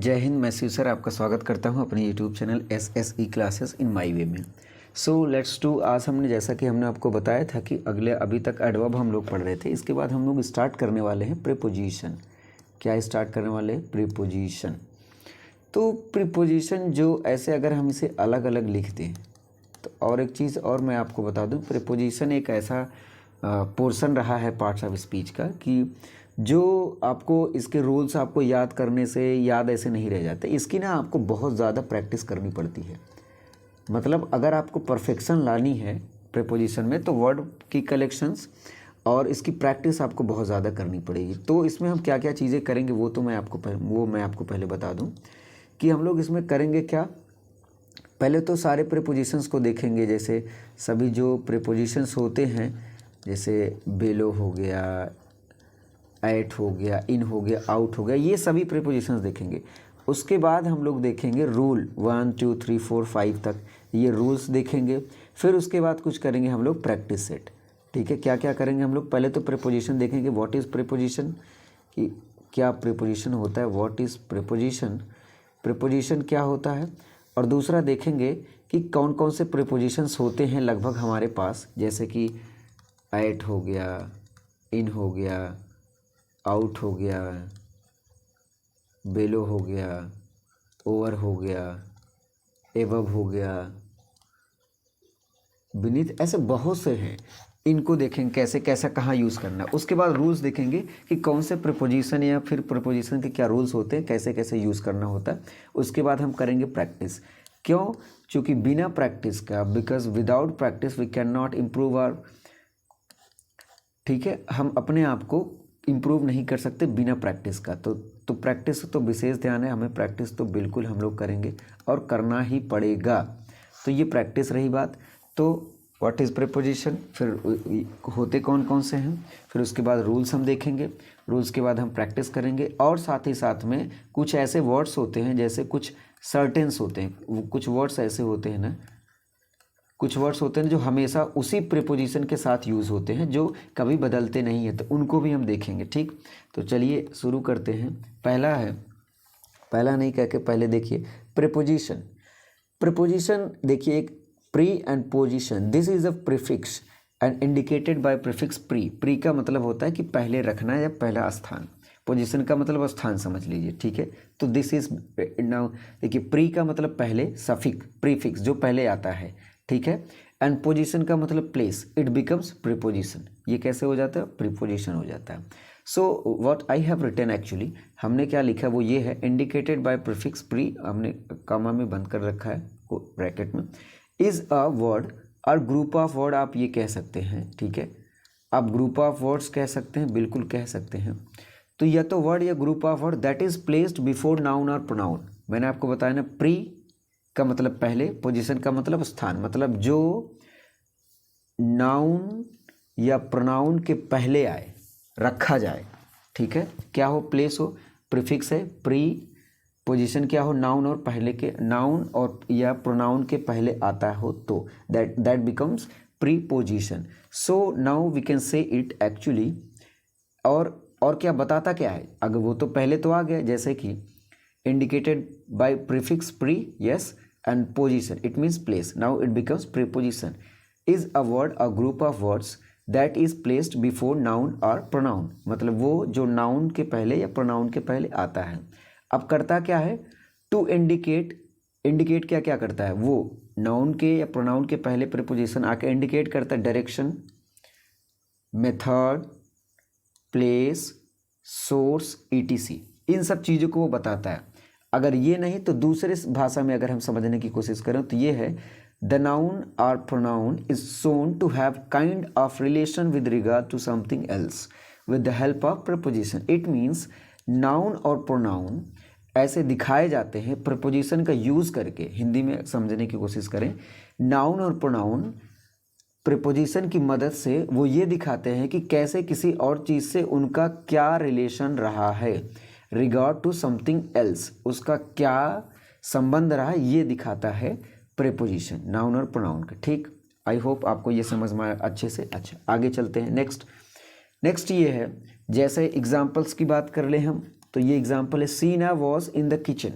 जय हिंद। मैं शिव सर आपका स्वागत करता हूं अपने YouTube channel SSE classes in my way में। So let's do. आज हमने जैसा कि हमने आपको बताया था कि अभी तक एडवर्ब हम लोग पढ़ रहे थे। इसके बाद हम लोग स्टार्ट करने वाले हैं प्रीपोजिशन। क्या स्टार्ट करने वाले हैं? प्रीपोजिशन। तो प्रीपोजिशन जो ऐसे अगर हम इसे अलग अलग लिख दें तो, और एक चीज़ और मैं आपको बता दूँ, प्रीपोजिशन एक ऐसा पोर्शन रहा है पार्ट्स ऑफ स्पीच का कि जो आपको इसके रूल्स आपको याद करने से याद ऐसे नहीं रह जाते। इसकी ना आपको बहुत ज़्यादा प्रैक्टिस करनी पड़ती है। मतलब अगर आपको परफेक्शन लानी है प्रीपोजिशन में तो वर्ड की कलेक्शंस और इसकी प्रैक्टिस आपको बहुत ज़्यादा करनी पड़ेगी। तो इसमें हम क्या क्या चीज़ें करेंगे वो मैं आपको पहले बता दूं कि हम लोग इसमें करेंगे क्या। पहले तो सारे प्रीपोजिशंस को देखेंगे, जैसे सभी जो प्रीपोजिशंस होते हैं, जैसे बेलो हो गया, एट हो गया, इन हो गया, आउट हो गया, ये सभी प्रीपोजिशंस देखेंगे। उसके बाद हम लोग देखेंगे रूल 1 2 3 4 5 तक, ये रूल्स देखेंगे। फिर उसके बाद कुछ करेंगे हम लोग प्रैक्टिस सेट। ठीक है, क्या क्या करेंगे हम लोग? पहले तो प्रीपोजिशन देखेंगे, व्हाट इज़ प्रीपोजिशन, कि क्या प्रीपोजिशन होता है, व्हाट इज़ प्रीपोजिशन, प्रीपोजिशन क्या होता है। और दूसरा देखेंगे कि कौन कौन से प्रीपोजिशंस होते हैं लगभग हमारे पास, जैसे कि एट हो गया, इन हो गया, आउट हो गया, बेलो हो गया, ओवर हो गया, एबव हो गया, बीनीथ, ऐसे बहुत से हैं। इनको देखेंगे कैसे कैसा कहाँ यूज़ करना है। उसके बाद रूल्स देखेंगे कि कौन से प्रीपोजिशन या फिर प्रीपोजिशन के क्या रूल्स होते हैं, कैसे कैसे यूज़ करना होता है। उसके बाद हम करेंगे प्रैक्टिस। क्यों? क्योंकि बिना प्रैक्टिस का, because without practice we can not improve our, ठीक है, हम अपने आप को इम्प्रूव नहीं कर सकते बिना प्रैक्टिस का। तो प्रैक्टिस तो विशेष ध्यान है, हमें प्रैक्टिस तो बिल्कुल हम लोग करेंगे और करना ही पड़ेगा। तो ये प्रैक्टिस रही बात। तो व्हाट इज़ प्रीपोजिशन, फिर होते कौन कौन से हैं, फिर उसके बाद रूल्स हम देखेंगे, रूल्स के बाद हम प्रैक्टिस करेंगे। और साथ ही साथ में कुछ ऐसे वर्ड्स होते हैं, जैसे कुछ सर्टेंस होते हैं, कुछ वर्ड्स ऐसे होते हैं ना, कुछ वर्ड्स होते हैं जो हमेशा उसी प्रीपोजिशन के साथ यूज़ होते हैं, जो कभी बदलते नहीं हैं, तो उनको भी हम देखेंगे। ठीक, तो चलिए शुरू करते हैं। पहला है, पहला नहीं कह के पहले देखिए प्रीपोजिशन। प्रीपोजिशन देखिए, एक pre and position, this is a prefix and indicated by prefix pre. Pre का मतलब होता है कि पहले रखना या पहला स्थान, पोजीशन का मतलब स्थान समझ लीजिए। ठीक है, तो दिस इज नाउ देखिए, प्री का मतलब पहले, सफिक्स प्रीफिक्स जो पहले आता है, ठीक है, एंड पोजीशन का मतलब प्लेस, इट बिकम्स प्रीपोजिशन। ये कैसे हो जाता है? प्रीपोजिशन हो जाता है। So what I have written, actually हमने क्या लिखा वो ये है, इंडिकेटेड बाय प्रीफिक्स प्री, हमने कॉमा में बंद कर रखा है ब्रैकेट में, इज अ वर्ड और ग्रुप ऑफ वर्ड आप ये कह सकते हैं। ठीक है, आप ग्रुप ऑफ वर्ड्स कह सकते हैं, बिल्कुल कह सकते हैं। तो या तो वर्ड या group of word that is placed before noun और प्रोनाउन। मैंने आपको बताया ना, प्री का मतलब पहले, पोजीशन का मतलब स्थान, मतलब जो नाउन या प्रोनाउन के पहले आए, रखा जाए। ठीक है, क्या हो? प्लेस हो, प्रीफिक्स है प्री, पोजीशन क्या हो? नाउन और पहले के, नाउन और या प्रोनाउन के पहले आता हो तो that becomes preposition. So now we can say it actually. और क्या बताता क्या है? अगर वो तो पहले तो आ गया, जैसे कि indicated by prefix pre, yes, and position, it means place. Now it becomes preposition is a word, a group of words that is placed before noun or pronoun। मतलब वो जो noun के पहले या pronoun के पहले आता है। अब करता क्या है? to indicate, indicate क्या क्या करता है? वो noun के या pronoun के पहले preposition आके indicate करता है direction, method, place, source, etc। इन सब चीज़ों को वो बताता है। अगर ये नहीं तो दूसरे भाषा में अगर हम समझने की कोशिश करें तो ये है, द नाउन और pronoun is shown to have kind of relation with regard to something else with the help of preposition. It means noun और प्रोनाउन ऐसे दिखाए जाते हैं प्रपोजिशन का यूज़ करके। हिंदी में समझने की कोशिश करें, नाउन और प्रोनाउन प्रीपोजिशन की मदद से वो ये दिखाते हैं कि कैसे किसी और चीज़ से उनका क्या रिलेशन रहा है, रिगार्ड टू समथिंग एल्स, उसका क्या संबंध रहा है, ये दिखाता है प्रीपोजिशन, नाउन और प्रोनाउन का। ठीक, आई होप आपको ये समझ में आया अच्छे से। अच्छा, आगे चलते हैं। नेक्स्ट ये है, जैसे एग्जाम्पल्स की बात कर ले हम, तो ये एग्जाम्पल है, सीना वॉज इन द किचन।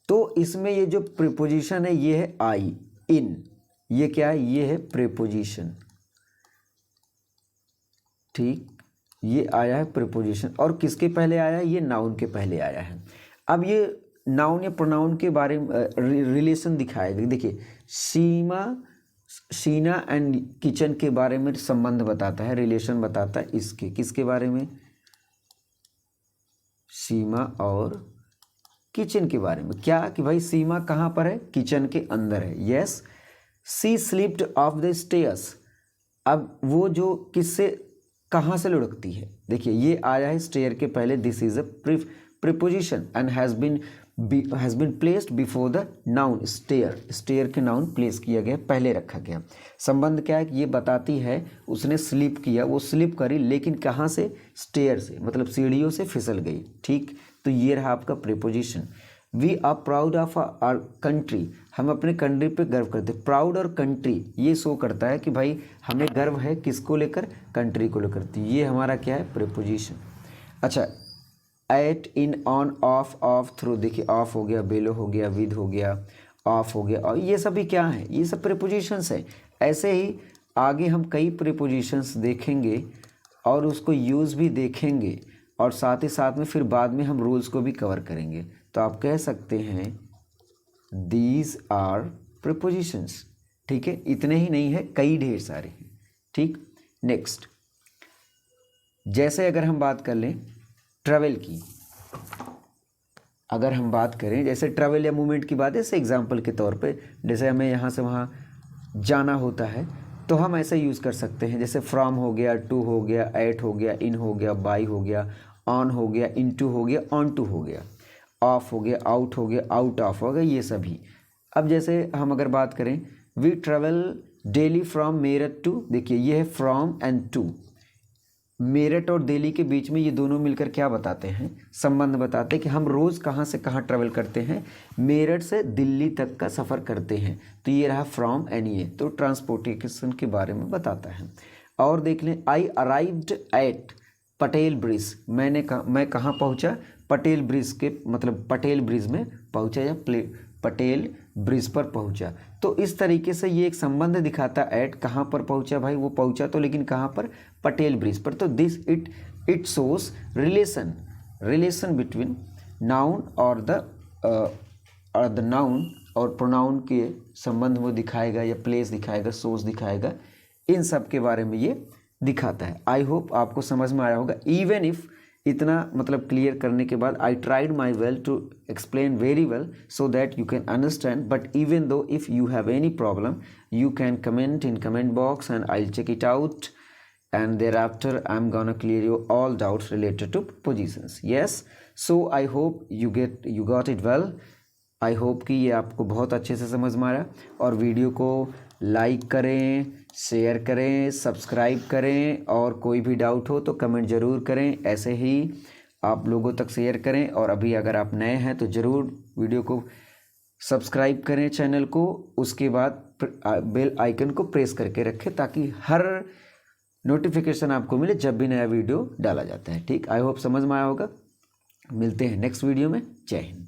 तो इसमें ये जो प्रीपोजिशन है ये है आई, इन, ये क्या है, ये है प्रीपोजिशन, ठीक, ये आया है प्रीपोजिशन। और किसके पहले आया है, ये नाउन के पहले आया है। अब ये नाउन या प्रोनाउन के बारे में रिलेशन दिखाएगा। देखिए सीना एंड किचन के बारे में संबंध बताता है, रिलेशन बताता है इसके, किसके बारे में, सीमा और किचन के बारे में। क्या कि भाई सीमा कहाँ पर है, किचन के अंदर है। Yes, she slipped off the stairs. अब वो जो किससे कहाँ से लुढ़कती है, देखिए ये आया है स्टेयर के पहले, this is a preposition and has been placed before the noun stair. Stair के नाउन प्लेस किया गया, पहले रखा गया। संबंध क्या है कि ये बताती है उसने स्लिप किया, वो स्लिप करी, लेकिन कहाँ से, स्टेयर से, मतलब सीढ़ियों से फिसल गई, ठीक। तो ये रहा आपका preposition. We are proud of our country, हम अपने कंट्री पे गर्व करते हैं। प्राउड और कंट्री ये शो करता है कि भाई हमें गर्व है किसको लेकर, कंट्री को लेकर। तो ये हमारा क्या है, प्रीपोजिशन। अच्छा, at, in, on, of, through, देखिए ऑफ हो गया, बेलो हो गया, विद हो गया, ऑफ हो गया, और ये सभी क्या है, ये सब प्रीपोजिशंस है। ऐसे ही आगे हम कई प्रीपोजिशंस देखेंगे और उसको यूज़ भी देखेंगे, और साथ ही साथ में फिर बाद में हम रूल्स को भी कवर करेंगे। तो आप कह सकते हैं दीज आर प्रीपोजिशंस, ठीक है। इतने ही नहीं है, कई ढेर सारे हैं, ठीक। नेक्स्ट, जैसे अगर हम बात कर लें ट्रैवल की, अगर हम बात करें जैसे ट्रैवल या मूवमेंट की बात है, जैसे एग्जांपल के तौर पे, जैसे हमें यहाँ से वहाँ जाना होता है तो हम ऐसे यूज़ कर सकते हैं, जैसे फ्रॉम हो गया, टू हो गया, एट हो गया, इन हो गया, बाई हो गया, ऑन हो गया, इनटू हो गया, ऑन टू हो गया, ऑफ हो गया, आउट हो गया, आउट ऑफ हो गया, ये सभी। अब जैसे हम अगर बात करें, we travel daily from Meerut to, देखिए ये है फ्रॉम एंड टू। मेरठ और दिल्ली के बीच में ये दोनों मिलकर क्या बताते हैं, संबंध बताते हैं कि हम रोज़ कहाँ से कहाँ ट्रैवल करते हैं, मेरठ से दिल्ली तक का सफ़र करते हैं। तो ये रहा फ्रॉम एंड ये, तो ट्रांसपोर्टेशन के बारे में बताता है। और देख लें, आई अराइव्ड एट पटेल ब्रिज, मैं कहाँ पहुँचा, पटेल ब्रिज के, मतलब पटेल ब्रिज में पहुँचा या पटेल ब्रिज पर पहुँचा। तो इस तरीके से ये एक संबंध दिखाता है, एट कहाँ पर पहुँचा, भाई वो पहुँचा तो लेकिन कहाँ पर, पटेल ब्रिज पर। तो this it shows relation between noun और द नाउन और प्रोनाउन के संबंध में दिखाएगा, या प्लेस दिखाएगा, सोर्स दिखाएगा, इन सब के बारे में ये दिखाता है। आई होप आपको समझ में आया होगा। इवन इफ इतना मतलब क्लियर करने के बाद, I tried my well to explain very well so that you can understand, but even though if you have any problem you can comment in comment box and I'll check it out, and thereafter I'm gonna clear you all doubts related to positions. Yes, so I hope you got it well. I hope कि ये आपको बहुत अच्छे से समझ में आया। और वीडियो को लाइक करें, शेयर करें, सब्सक्राइब करें, और कोई भी डाउट हो तो कमेंट ज़रूर करें। ऐसे ही आप लोगों तक शेयर करें, और अभी अगर आप नए हैं तो ज़रूर वीडियो को सब्सक्राइब करें चैनल को, उसके बाद बेल आइकन को प्रेस करके रखें ताकि हर नोटिफिकेशन आपको मिले जब भी नया वीडियो डाला जाता है, ठीक। आई होप समझ में आया होगा। मिलते हैं नेक्स्ट वीडियो में। जय हिंद।